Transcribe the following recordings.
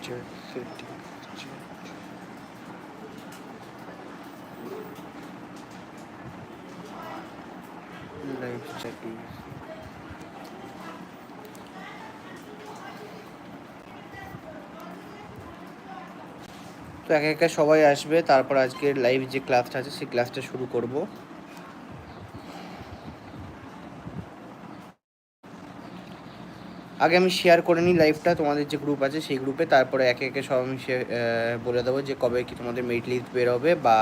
chat settings, chat. Live chat easy. তো একে একে সবাই আসবে, তারপর আজকের লাইভ যে ক্লাসটা আছে সেই ক্লাসটা শুরু করব। আগে আমি শেয়ার করে নিই লাইভটা তোমাদের যে গ্রুপ আছে সেই গ্রুপে, তারপরে একে একে সব আমি বলে দেবো যে কবে কি তোমাদের মেরিট লিস্ট বের হবে বা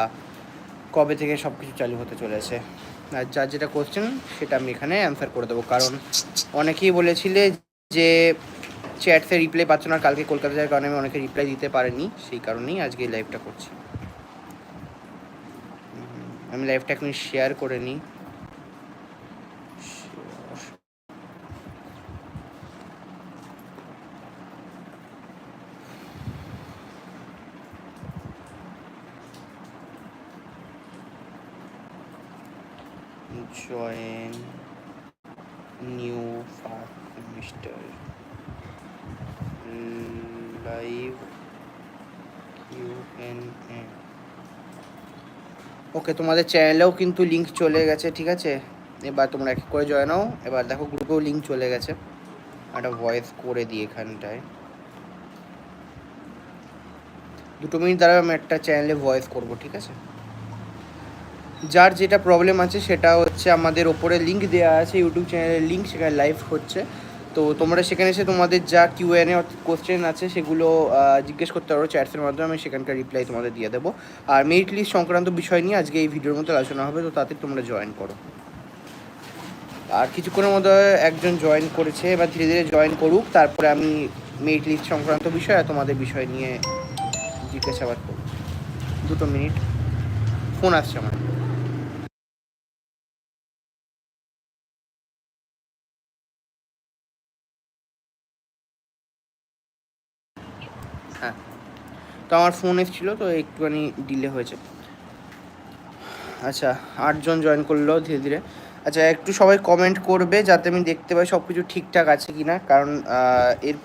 কবে থেকে সব কিছু চালু হতে চলেছে। আর যার যেটা কোশ্চেন সেটা আমি এখানে অ্যান্সার করে দেবো, কারণ অনেকেই বলেছিলে যে চ্যাটসে রিপ্লাই পাচ্ছ না, কালকে কলকাতা যাওয়ার কারণে আমি অনেকে রিপ্লাই দিতে পারিনি, সেই কারণেই আজকে এই লাইভটা করছি। আমি লাইভটা এখন শেয়ার করে নিই। join new first semester live Q&A। ওকে, তোমাদের চ্যানেলেও কিন্তু লিঙ্ক চলে গেছে, ঠিক আছে? এবার তোমরা এক করে জয়েন হও। এবার দেখো গ্রুপেও লিঙ্ক চলে গেছে, একটা ভয়েস করে দিই এখানটায়। 2 মিনিট দ্বারা আমি একটা চ্যানেলে ভয়েস করব, ঠিক আছে? যার যেটা প্রবলেম আছে সেটা হচ্ছে আমাদের ওপরে লিঙ্ক দেওয়া আছে, ইউটিউব চ্যানেলের লিঙ্ক, সেখানে লাইভ হচ্ছে। তো তোমরা সেখানে এসে তোমাদের যা Q&A কোশ্চেন আছে সেগুলো জিজ্ঞেস করতে পারো চ্যাটসের মাধ্যমে, আমি সেখানকার রিপ্লাই তোমাদের দিয়ে দেবো। আর মেরিট লিস্ট সংক্রান্ত বিষয় নিয়ে আজকে এই ভিডিওর মধ্যে আলোচনা হবে, তো তাতে তোমরা জয়েন করো। আর কিছুক্ষণের মধ্যে একজন জয়েন করেছে, এবার ধীরে ধীরে জয়েন করুক, তারপরে আমি মেরিট লিস্ট সংক্রান্ত বিষয় আর তোমাদের বিষয় নিয়ে জিজ্ঞাসাবাদ করব। 2 মিনিট, ফোন আসছে আমার। হ্যাঁ, তো আমার ফোন এসেছিলো, তো একটুখানি ডিলে হয়েছে। আচ্ছা, 8 জন জয়েন করলো ধীরে ধীরে। আচ্ছা, একটু সবাই কমেন্ট করবে যাতে আমি দেখতে পাই সব কিছু ঠিকঠাক আছে কি না, কারণ এরপর